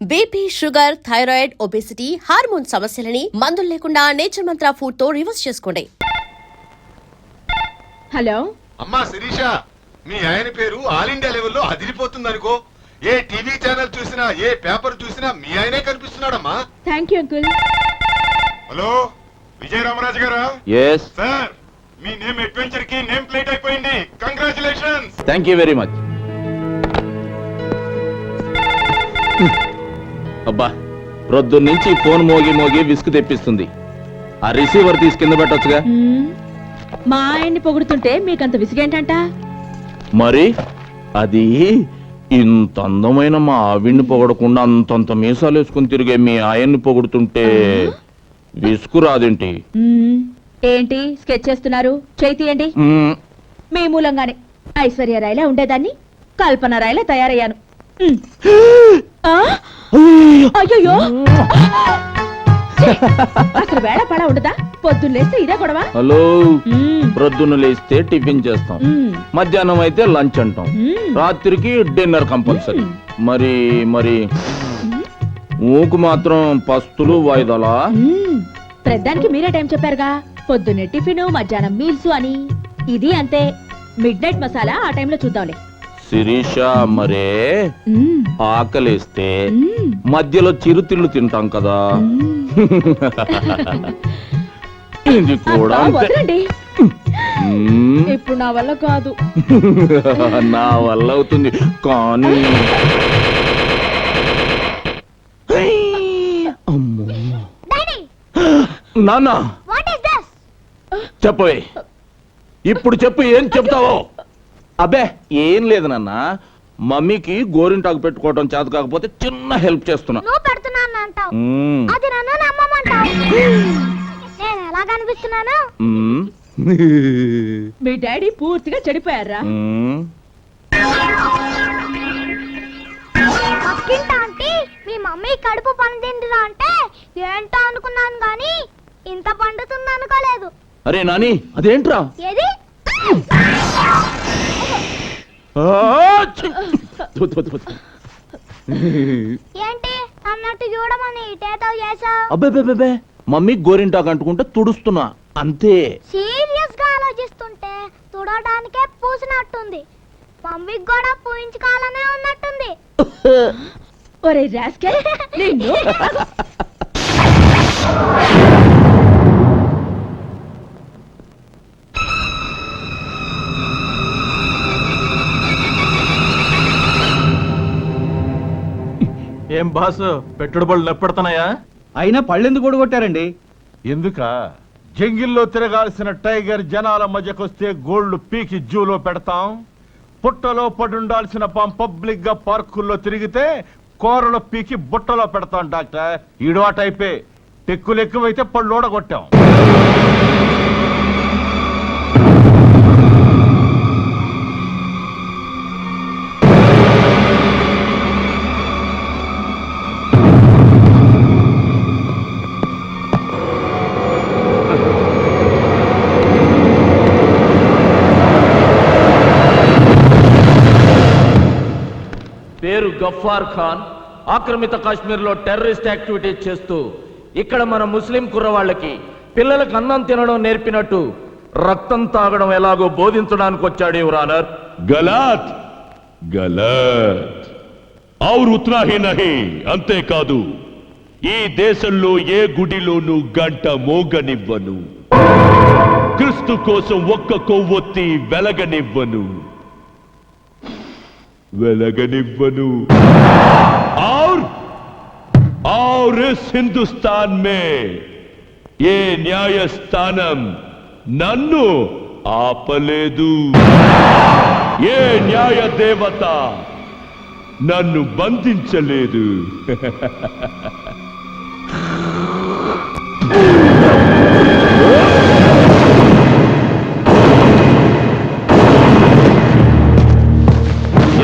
BP, sugar, thyroid, obesity, hormone సమస్యలని మందులు లేకుండా నేచర్ మంత్ర ఫుడ్ తో రివర్స్ చేసుకోండి. హలో అమ్మా శిరీష, మీ ఆయన పేరు ఆల్ ఇండియా లెవెల్లో అదిరిపోతుంది అనుకో. ఏ టీవీ ఛానల్ చూసినా, ఏ పేపర్ చూసినా మీ ఆయనే కనిపిస్తున్నాడమ్మా. Thank you uncle. Hello Vijaya Ramaraju గారా? yes సార్, మీ నేమ్ అడ్వెంచర్ కి నేమ్ ప్లేట్ అయిపోయింది. Congratulations. thank you very much. అబ్బా, ప్రొద్దున్నుంచి ఫోన్ మోగి మోగి విసుగు తెప్పిస్తుంది. ఆ రిసీవర్ తీసి కింద పెట్టొచ్చుగా. మా ఆయన్ని పొగుడుతుంటే మీకంత విసిగేంటంట? మరి అది ఇంత అందమైన మా ఆవిడ్ని పొగడకుండా అంతంత మీసాలు వేసుకుని తిరిగే మీ ఆయన్ని పొగుడుతుంటే విసుగు రాదేంటి? ఏంటి స్కెచ్ చేస్తున్నారు? చేయి తీయండి. మీ మూలంగానే ఐశ్వర్య రాయలా ఉండేదాన్ని కల్పన రాయలా తయారయ్యాను. అయ్యో, అసలు వేళ పడ ఉండదా? పొద్దున్న లేస్తే ఇదే గొడవ. హలో, ప్రొద్దున లేస్తే టిఫిన్ చేస్తాం, మధ్యాహ్నం అయితే లంచ్ అంటాం, రాత్రికి డిన్నర్ కంపల్సరీ. మరి మరి ఊకు మాత్రం పస్తులు వాయిదాలా? ప్రద్దానికి మీరే టైం చెప్పారుగా, పొద్దున్నే టిఫిన్, మధ్యాహ్నం మీల్స్ అని. ఇది అంతే. మిడ్ నైట్ మసాలా ఆ టైంలో చూద్దాంలే. శిరీష, మరే ఆకలేస్తే మధ్యలో చిరుతిళ్ళు తింటాం కదా, ఇది కూడా వదలండి. ఇప్పుడు నా వల్ల కాదు. నా వల్ల అవుతుంది కానీ నాన్న చెప్పవే, ఇప్పుడు చెప్పు, ఏం చెప్తావో? అబ్బే ఏం లేదు నాన్న, మమ్మీకి గోరింటాకు పెట్టుకోవడం చేత కాకపోతే చిన్న హెల్ప్ చేస్తున్నా. మీ డాడీ పూర్తిగా చెడిపోయారా? మీ మమ్మీ కడుపు పండిందిరా అంటే ఏంటో అనుకున్నాను గాని ఇంత పండుతుంది అనుకోలేదు. అరే నాని, అదేంట్రా? ఏది ఏంటి అన్నట్టు చూడమని ఇటేతో చేసా? అబ్బే, మమ్మీ గోరింటాకు అంటుకుంటే తుడుస్తున్నా అంతే. సీరియస్ గా ఆలోచిస్తుంటే తుడడానికే పూసినట్టుంది. మమ్మీకి కూడా పూయించుకోవాలనే ఉన్నట్టుంది. ఒరే రాస్కెల్, నిన్ను ఏం బాసు, పెట్టుబడులు నెప్పెడుతున్నాయా? అయినా పళ్ళెందుకు కూడా కొట్టారండి? ఎందుక? జంగిల్లో తిరగాల్సిన టైగర్ జనాల మధ్యకొస్తే గోల్డ్ పీకి జూలో పెడతాం. పుట్టలో పడుండాల్సిన పాం పబ్లిక్ గా పార్కుల్లో తిరిగితే కూరలో పీకి బుట్టలో పెడతాం. డాక్టర్ ఈడు ఆ టైపే. టెక్కులు ఎక్కువైతే పళ్ళోడ కొట్టాం. పేరు గఫార్ ఖాన్. ఆక్రమిత కాశ్మీర్ లో టెర్రరిస్ట్ యాక్టివిటీస్ చేస్తూ ఇక్కడ మన ముస్లిం కుర్రవాళ్ళకి పిల్లలకు అన్నం తినడం నేర్పినట్టు రక్తం తాగడం ఎలాగో బోధించడానికి వచ్చాడు యువర్ ఆనర్. గలత్ గలత్ ఔర్ ఉత్నా హీ నహీ. అంతేకాదు, ఈ దేశంలో ఏ గుడిలోనూ గంట మోగనివ్వను, క్రీస్తు కోసం ఒక్క కొవ్వొత్తి వెలగనివ్వను. और इस हिंदुस्तान में ये न्यायस्थानम नन्नु ఆపలేదు. ఏ న్యాయ దేవత నన్ను బంధించలేదు.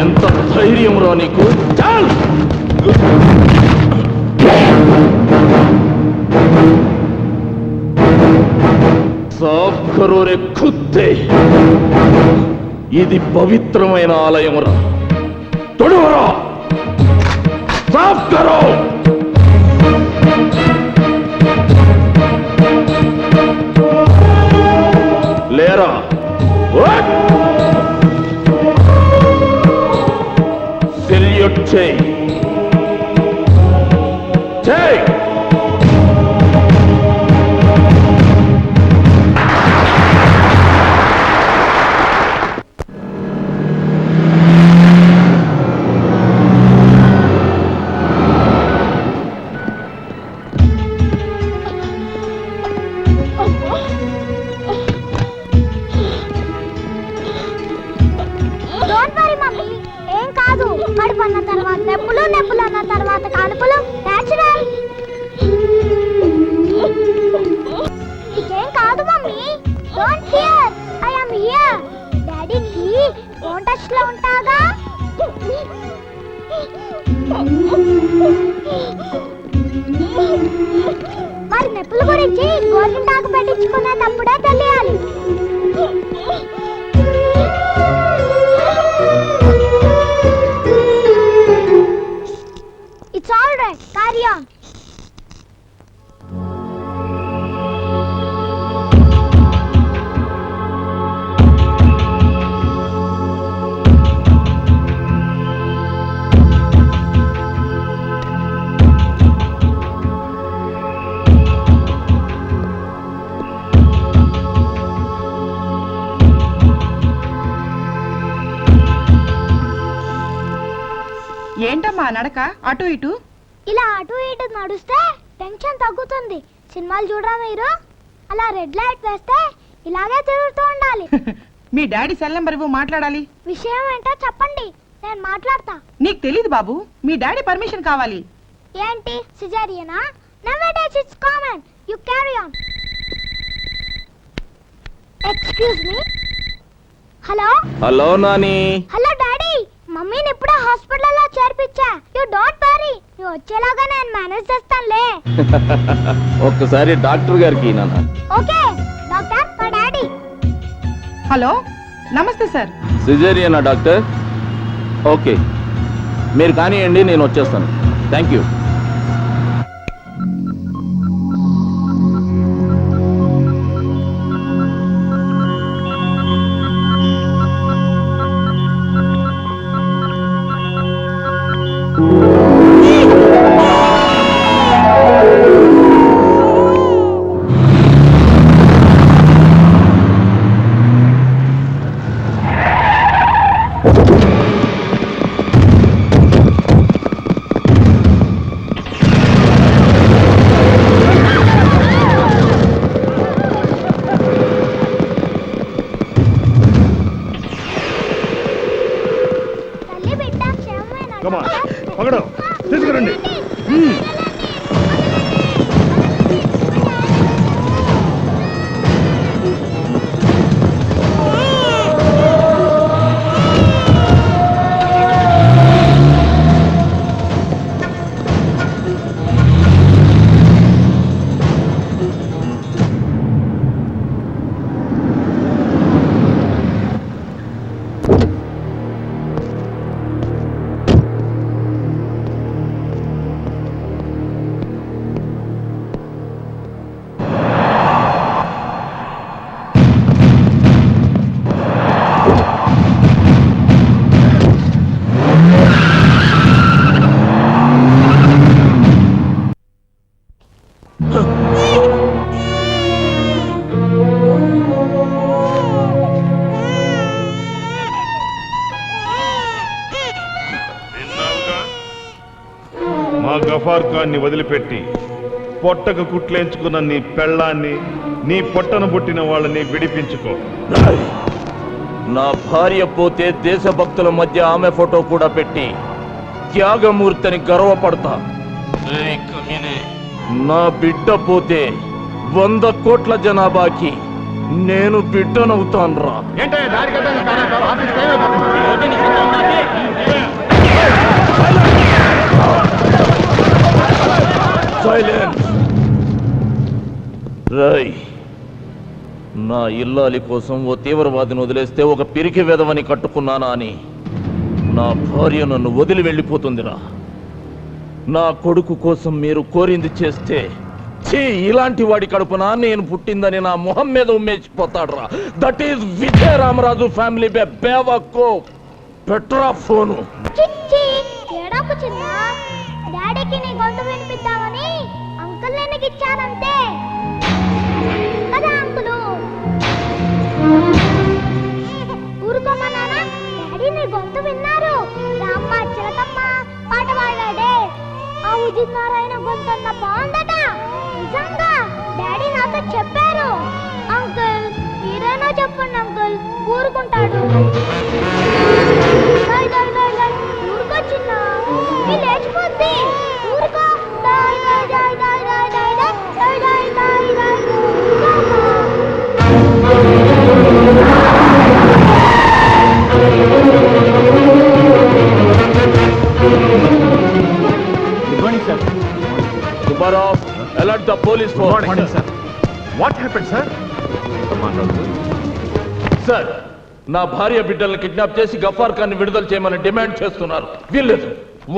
ఎంత ధైర్యం రా నీకు? సాఫ్ కరో రే ఖుద్దే. ఇది పవిత్రమైన ఆలయమురా. తొడవరా. साफ करो। लेरा సెల్యూట్ చేయి. డోంట్ వరీ మమ్మీ, ఏం కాదు. కడుపు అన్న తర్వాత నొప్పులు, నొప్పులు అన్న తర్వాత కానుపులు, నేచురల్. నీకేం కాదు mummy, don't fear, I am here. డాడీకి ఫోన్ టచ్ లో ఉంటాగా. మరి నొప్పుల గురించి గోరింటాకు పెట్టించుకునేటప్పుడే తెలియాలి. It's all right. Carry on. ఏంటమ్మా నడక అటు ఇటు? ఇలా అటు ఇటు నడుస్తే టెన్షన్ తగ్గుతుంది. సినిమాలు చూడరా మీరు? అలా రెడ్ లైట్ వేస్తే ఇలాగే తిరుగుతూ ఉండాలి. మీ డాడీ సెల్ నంబర్ ఇవ్వు, మాట్లాడాలి. విషయం ఏంటో చెప్పండి, నేను మాట్లాడతా. నీకు తెలీదు బాబు, మీ డాడీ పర్మిషన్ కావాలి. ఏంటి సిజేరియనా? Nowadays it's common. You carry on. Excuse me. Hello hello Nani. Hello daddy, మమ్మీని ఇప్పుడే హాస్పిటల్లో చేర్పించా. యు డోంట్ వరీ, నువ్వు వచ్చేలాగా నేను మేనేజ్ చేస్తానులే. ఒక్కసారి డాక్టర్ గారికి నాన్న. ఓకే డాక్టర్, మా డాడీ. హలో, నమస్తే సార్. సిజేరియనా డాక్టర్? ఓకే, మీరు కానివ్వండి, నేను వచ్చేస్తాను. Thank you. తల్లి బిడ్డ క్షేమమేనా డాక్టర్? పగడం తీసుకురండి. మా గఫార్ ఖాన్ని వదిలిపెట్టి పొట్టకు కుట్లేంచుకున్న నీ పెళ్ళాన్ని, నీ పొట్టను పుట్టిన వాళ్ళని విడిపించుకో. నా భార్య పోతే దేశభక్తుల మధ్య ఆమె ఫోటో కూడా పెట్టి త్యాగమూర్తిని గర్వపడతా. నా బిడ్డ పోతే 100 కోట్ల జనాభాకి నేను బిడ్డనవుతాన్రా. సైలెన్స్. రై, నా ఇల్లాలి కోసం ఓ తీవ్రవాదిని వదిలేస్తే ఒక పిరికి వెధవని కట్టుకున్నానా అని నా భార్య నన్ను వదిలి వెళ్ళిపోతుందిరా. నా కొడుకు కోసం మీరు కోరింది చేస్తే ఇలాంటి వాడి కడుపున నేను పుట్టిందని నా మొహం మీద ఉమ్మేసిపోతాడు రా. That is Vijaya Ramaraju family బేవకో. పెట్రా ఫోను. చిచ్చి ఏడాకు చిన్న, డాడీకి నీ గొంతు వినిపిద్దామని అంకుల్ నేను ఇచ్చానంతే కదా అంకులు. ఊరుకోమన్నానా? డాడీ నీ గొంతు విన్నారు. రామ్మ చిలకమ్మ పాట పాడాడే, ఆ ఉదిత్ నారాయణ గొంతన్న బాగుందట. నిజంగా డాడీ నాతో చెప్పారు. అంకుల్ మీరేనా చెప్పండి అంకుల్, ఊరుకుంటాడు. ఊరుకో చిన్న, నీ లేచిపోద్ది. ఊరుకో. Good morning sir. Subbarao, alert the police force. Good morning sir. What happened sir? Sir, నా భార్య బిడ్డల్ని కిడ్నాప్ చేసి గఫార్ ఖాన్ విడుదల చేయమని డిమాండ్ చేస్తున్నారు. వీల్లేదు,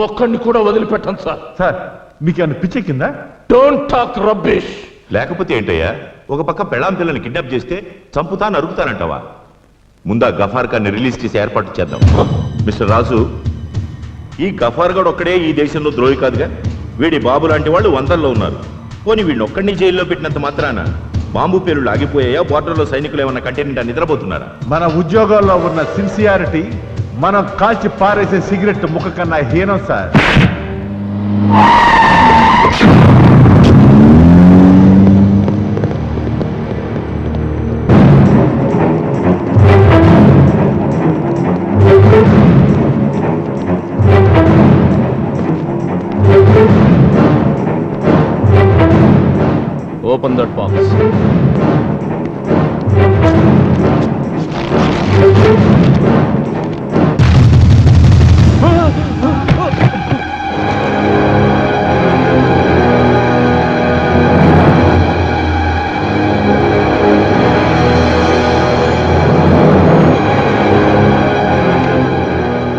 ఒక్కడిని కూడా వదిలిపెట్టండి సార్. సార్ మీకేమైనా పిచ్చే కింద? Don't talk rubbish. లేకపోతే ఏంటయ్యా, ఒక పక్క పెళ్ళాం పిల్లని కిడ్నాప్ చేస్తే చంపుతా నరుకుతానంటావా? ముందా గఫార్ ఖాన్ని రిలీజ్ చేసి ఏర్పాటు చేద్దాం. మిస్టర్ రాజు, ఈ గఫార్ గడ్ ఒక్కడే ఈ దేశంలో ద్రోహి కాదుగా. వీడి బాబు లాంటి వాళ్ళు వందల్లో ఉన్నారు. పోనీ వీడిని ఒక్కడిని జైల్లో పెట్టినంత మాత్రాన బాంబు పేలుళ్ళు ఆగిపోయాయా? బోర్డర్లో సైనికులు ఏమన్నా కంటెంట్ నిద్రపోతున్నారా? మన ఉద్యోగాల్లో ఉన్న సిన్సియారిటీ మనం కాల్చి పారేసే సిగరెట్ ముఖ కన్నా హీనం sir. Open that box.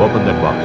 Open that box.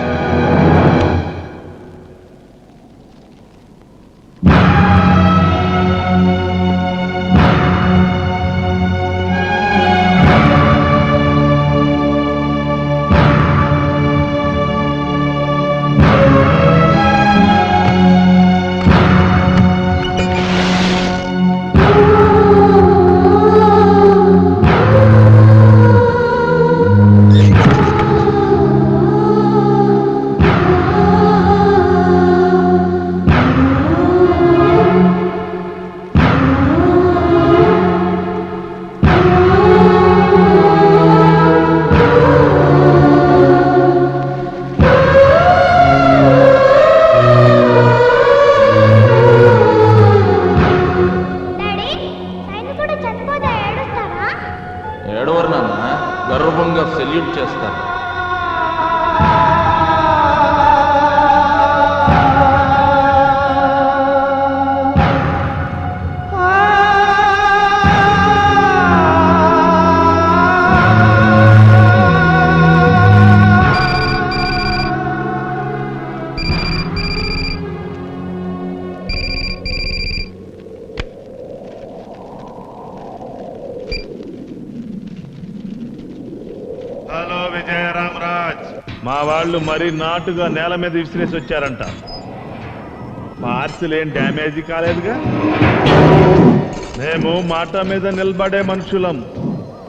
ఏడవరు నాన్న, గర్వంగా సెల్యూట్ చేస్తారు. హలో విజయ రామరాజ్, మా వాళ్ళు మరీ నాటుగా నేల మీద విసిరేసి వచ్చారంట. పార్సిల్ ఏం డ్యామేజీ కాలేదుగా? మేము మాట మీద నిలబడే మనుషులం.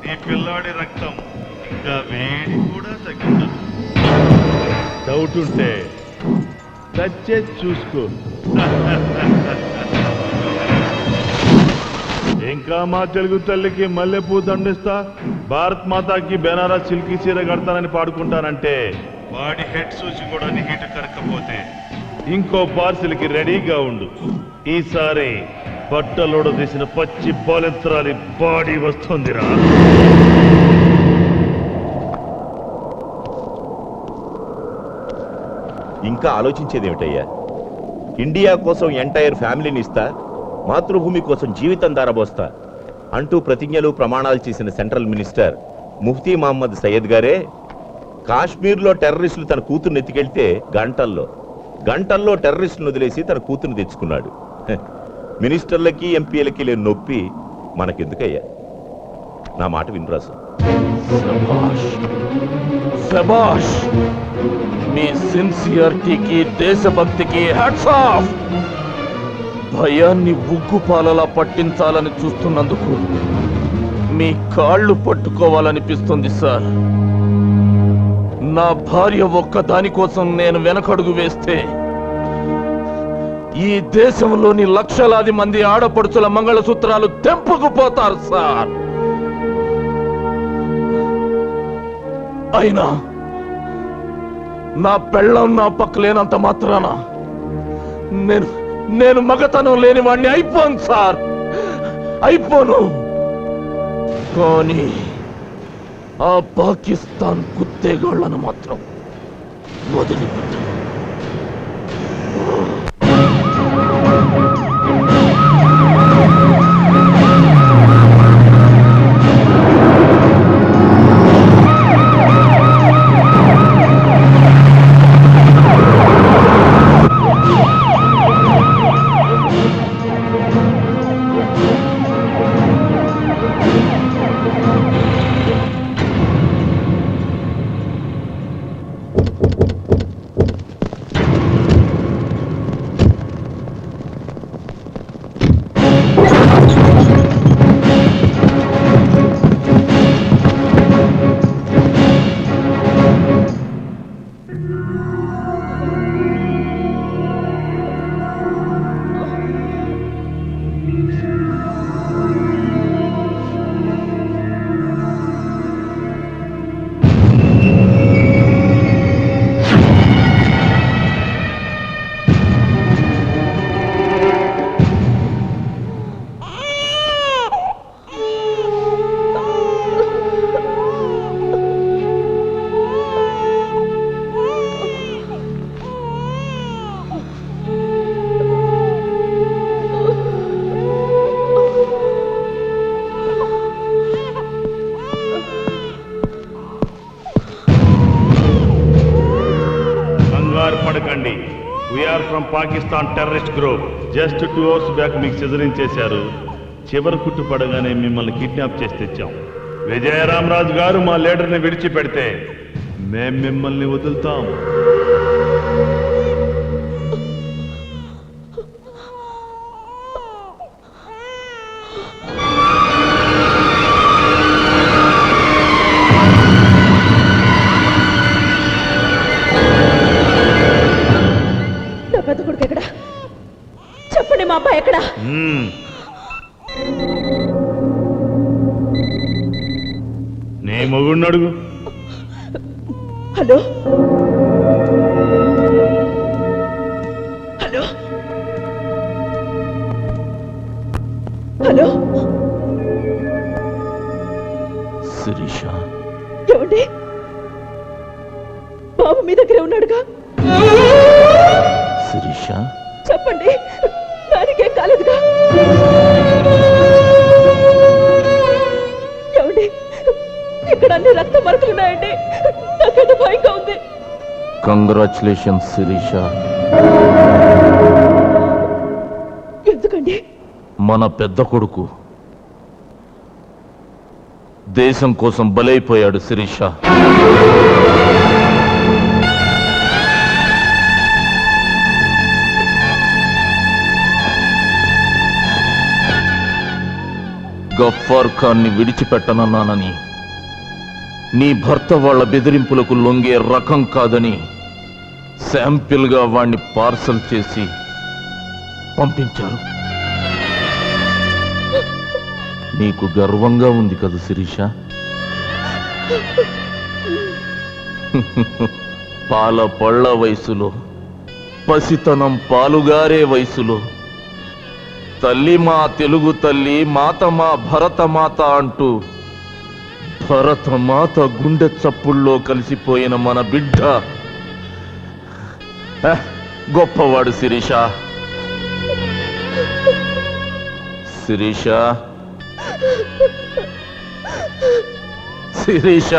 ఈ పిల్లాడి రక్తం ఇంకా వేడి కూడా తగ్గించదు. డౌట్ ఉంటే టచ్ చేసి చూసుకో. ఇంకా మా తెలుగు తల్లికి మల్లెపూ దండిస్తా, భారత్ మాతాకి బెనారస్ సిల్కీ చీర కడతానని పాడుకుంటానంటే వాడి హెడ్ సూచి కూడా నీట కరకపోతే ఇంకో పార్సిల్కి రెడీగా ఉండు. ఈసారి బట్టలోడు తీసిన పచ్చి బాలెత్రాలి బాడీ వస్తుందిరా. ఇంకా ఆలోచించేదేమిటయ్యా? ఇండియా కోసం ఎంటైర్ ఫ్యామిలీని ఇస్తా, మాతృభూమి కోసం జీవితం దారబోస్తా అంటూ ప్రతిజ్ఞలు ప్రమాణాలు చేసిన సెంట్రల్ మినిస్టర్ ముఫ్తీ మహమ్మద్ సయ్యద్ గారే కాశ్మీర్లో టెర్రరిస్టులు తన కూతుర్ని ఎత్తికెళ్తే గంటల్లో గంటల్లో టెర్రరిస్టును వదిలేసి తన కూతురు తెచ్చుకున్నాడు. హె, మినిస్టర్లకి ఎంపీలకి లేని నొప్పి మనకెందుకయ్యా? నా మాట వినరాసు. శభాష్ శభాష్, మీ సిన్సియారిటీకి దేశభక్తికి హ్యాట్స్ ఆఫ్. భయాన్ని ఉగ్గుపాలలా పట్టించాలని చూస్తున్నందుకు మీ కాళ్ళు పట్టుకోవాలనిపిస్తుంది సార్. నా భార్య ఒక్క దానికోసం నేను వెనకడుగు వేస్తే ఈ దేశంలోని లక్షలాది మంది ఆడపడుచుల మంగళసూత్రాలు తెంపుకుపోతారు సార్. అయినా నా పెళ్ళం నా పక్కలేనంత మాత్రాన నేను మగతనం లేని వాడిని అయిపోను సార్, అయిపోను. కానీ ఆ పాకిస్తాన్ కుత్తేగాళ్లను మాత్రం వదిలిపెట్టు. పడకండి. We are from Pakistan terrorist group. Just 2 hours back మీకు సిజరింగ్ చేశారు. చివరి కుట్టు పడగానే మిమ్మల్ని కిడ్నాప్ చేసి తెచ్చాం. విజయరామరాజు గారు మా లీడర్ని విడిచిపెడితే మేం మిమ్మల్ని వదులుతాం. పెద్ద కొడుకు ఎక్కడ? చెప్పండి, మా అబ్బాయి ఎక్కడ? నీ మొగుడిని అడుగు. హలో హలో హలో, శిరీష, ఏమండి? బాబు మీ దగ్గరే ఉన్నాడుగా? శిరీష, చెప్పండి, దానికేం కాలేదుగా? ఏమండి, ఇక్కడ అన్ని రక్త మరకలున్నాయండి. నాకేదో భయంగా ఉంది. కంగ్రాచులేషన్స్ శిరీష. ఎందుకండి? మన పెద్ద కొడుకు దేశం కోసం బలైపోయాడు శిరీష. గఫ్ఫార్ ఖాన్ని విడిచిపెట్టనన్నానని, నీ భర్త వాళ్ళ బెదిరింపులకు లొంగే రకం కాదని శాంపిల్ గా వాణ్ణి పార్సల్ చేసి పంపించారు. నీకు గర్వంగా ఉంది కదా శిరీష? పాల పళ్ళ వయసులో, పసితనం పాలుగారే వయసులో తల్లి మా తెలుగు తల్లి, మాత మా భరతమాత అంటూ భరతమాత గుండె చప్పుల్లో కలిసిపోయిన మన బిడ్డ గొప్పవాడు శిరీష. శిరీష, శిరీష,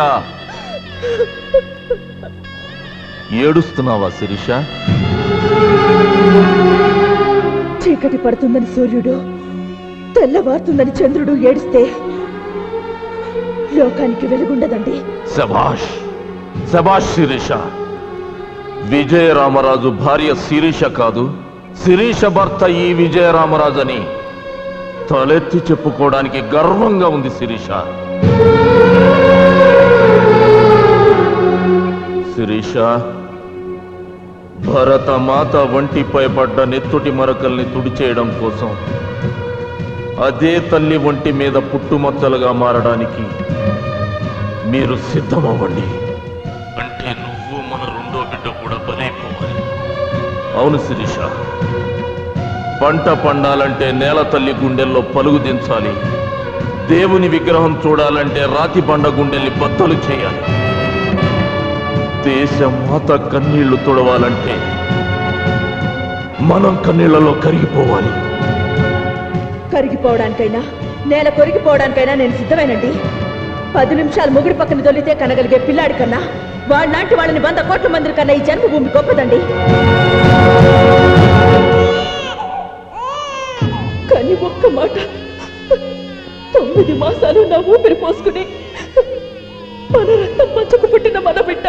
ఏడుస్తున్నావా శిరీష? చీకటి పడుతుందని సూర్యుడు, తెల్లవారుతుందని చంద్రుడు ఏడిస్తే లోకానికి వెలుగుండదండి. శభాష్ శభాష్ శిరీష. విజయరామరాజు భార్య శిరీష కాదు, శిరీష భర్త ఈ విజయరామరాజు అని తలెత్తి చెప్పుకోవడానికి గర్వంగా ఉంది శిరీష. శిరీష, భరతమాత వంటిపై పడ్డ నెత్తుటి మరకల్ని తుడిచేయడం కోసం అదే తల్లి ఒంటి మీద పుట్టుమచ్చలుగా మారడానికి మీరు సిద్ధమవ్వండి. అంటే నువ్వు మన రెండో బిడ్డ కూడా బలైపోవాలి. అవును శిరీష, పంట పండాలంటే నేల తల్లి గుండెల్లో పలుగు దించాలి. దేవుని విగ్రహం చూడాలంటే రాతి బండ గుండెల్ని బద్దలు చేయాలి. దేశమాత కన్నీళ్లు తుడవాలంటే మనం కన్నీళ్లలో కరిగిపోవాలి. కరిగిపోవడానికైనా నేల కొరిగిపోవడానికైనా నేను సిద్ధమేనండి. 10 నిమిషాలు ముగుడి పక్కన దొల్లితే కనగలిగే పిల్లాడి కన్నా వాళ్ళలాంటి వాళ్ళని 100 కోట్ల మంది కన్నా ఈ జన్మభూమి గొప్పదండి. కానీ ఒక్క మాట, 9 మాసాలు నా ఊపిరి పోసుకుని మన రక్తం పంచుకు పుట్టిన మన బిడ్డ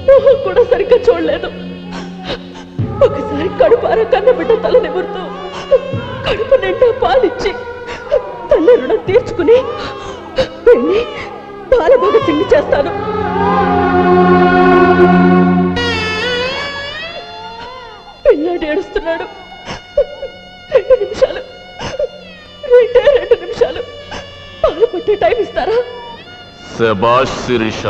మొహం కూడా సరిగ్గా చూడలేదు. ఒకసారి కడుపార కన్న బిడ్డ తల నిమురుతూ కడుపు నిండా పాలిచ్చి తల్లి రుణం తీర్చుకుని వెళ్ళి బాలభగత్ సింగ్ చేస్తాను. పిల్లాడు ఏడుస్తున్నాడు. 2 నిమిషాలు, 2 నిమిషాలు పాలు పట్టే టైం ఇస్తారా? శభాష్ శిరీష.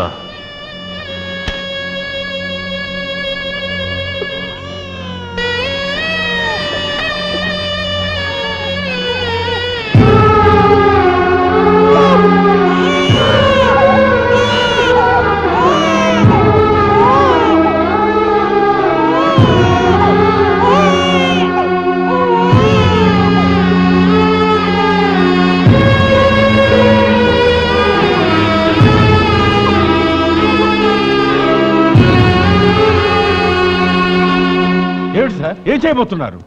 ఏం చేయబోతున్నారు?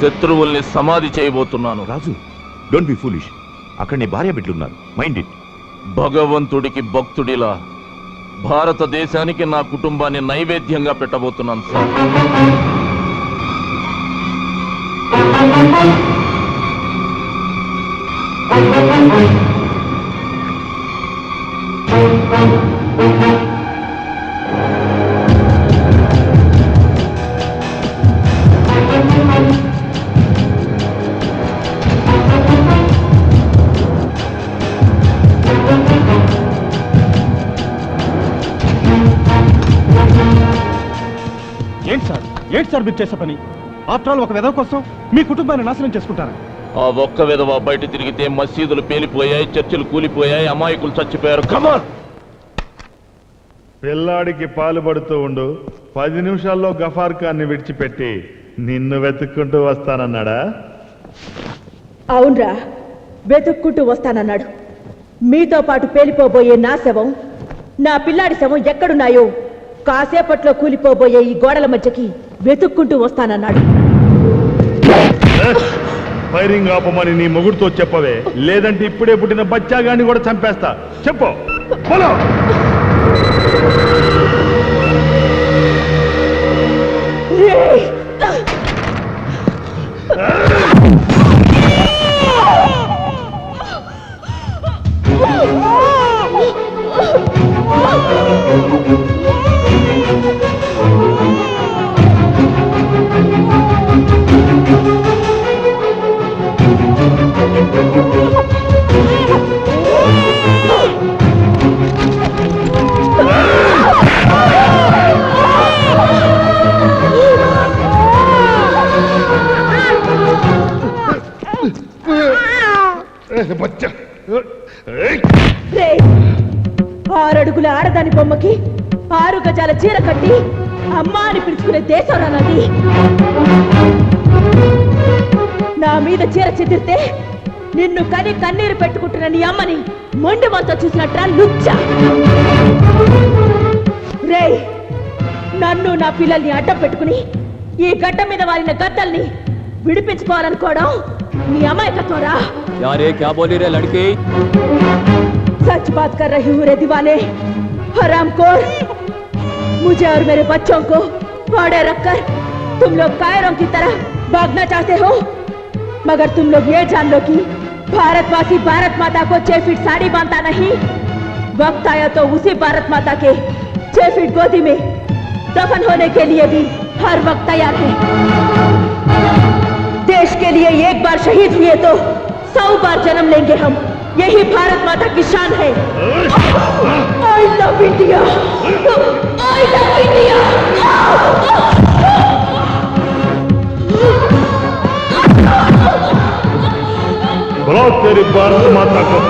శత్రువుల్ని సమాధి చేయబోతున్నాను. రాజు, డోంట్ బి ఫూలిష్. అక్కడ నీ భార్య బిడ్డలున్నారు, మైండ్ ఇట్. భగవంతుడికి భక్తుడిలా భారతదేశానికి నా కుటుంబాన్ని నైవేద్యంగా పెట్టబోతున్నాను సార్. ఏంటి సార్ మీరు చేసే పని? ఆఫ్టర్ ఆల్ ఒక విధవ కోసం మీ కుటుంబాన్ని నాశనం చేసుకుంటారా? ఆ ఒక్క విధవ బయట తిరిగితే మసీదులు పేలిపోయాయి, చర్చిలు కూలిపోయాయి, అమాయకులు చచ్చిపోయారు. కమాన్, పిల్లాడికి పాలు పడుతూ ఉండు. 10 నిమిషాల్లో గఫార్ ఖాన్ని విడిచిపెట్టి నిన్ను వెతుక్కుంటూ వస్తానన్నాడా? అవునరా, వెతుక్కుంటూ వస్తానన్నాడు. మీతో పాటు పేలిపోబోయే నా శవం, నా పిల్లాడి శవం ఎక్కడున్నాయో కాసేపట్లో కూలిపోబోయే ఈ గోడల మధ్యకి వెతుక్కుంటూ వస్తానన్నాడు. ఫైరింగ్ ఆపమని నీ మొగుడుతో చెప్పవే, లేదంటే ఇప్పుడే పుట్టిన బచ్చాగాన్ని కూడా చంపేస్తా. చెప్పు. రేయ్, 6 అడుగుల ఆడదాని బొమ్మకి 6 గజాల చీర కట్టి అమ్మా అని పిలుచుకునే దేశం రానది. నా మీద చీర చెదిరితే నిన్ను కని కన్నీరు పెట్టుకుంటున్న నీ అమ్మని మొండి మనతో చూసినట్రా లుచ్చ. రేయ్, నన్ను నా పిల్లల్ని అడ్డం పెట్టుకుని ఈ గడ్డ మీద వారిన గద్దల్ని విడిపించుకోవాలనుకోవడం నీ అమాయకత్వరా యారే క్యా బోలి రే లడ్కి सच बात कर रही हूँ रे दीवाने हरामखोर मुझे और मेरे बच्चों को फाड़े रखकर तुम लोग कायरों की तरह भागना चाहते हो मगर तुम लोग ये जान लो कि भारतवासी भारत माता को 6 फीट साड़ी बांधता नहीं वक्त आया तो उसी भारत माता के 6 फीट गोदी में दफन होने के लिए भी हर वक्त तैयार है देश के लिए एक बार शहीद हुए तो 100 बार जन्म लेंगे हम यही भारत माता की शान है I love India I love India बोलो तेरी भारत माता को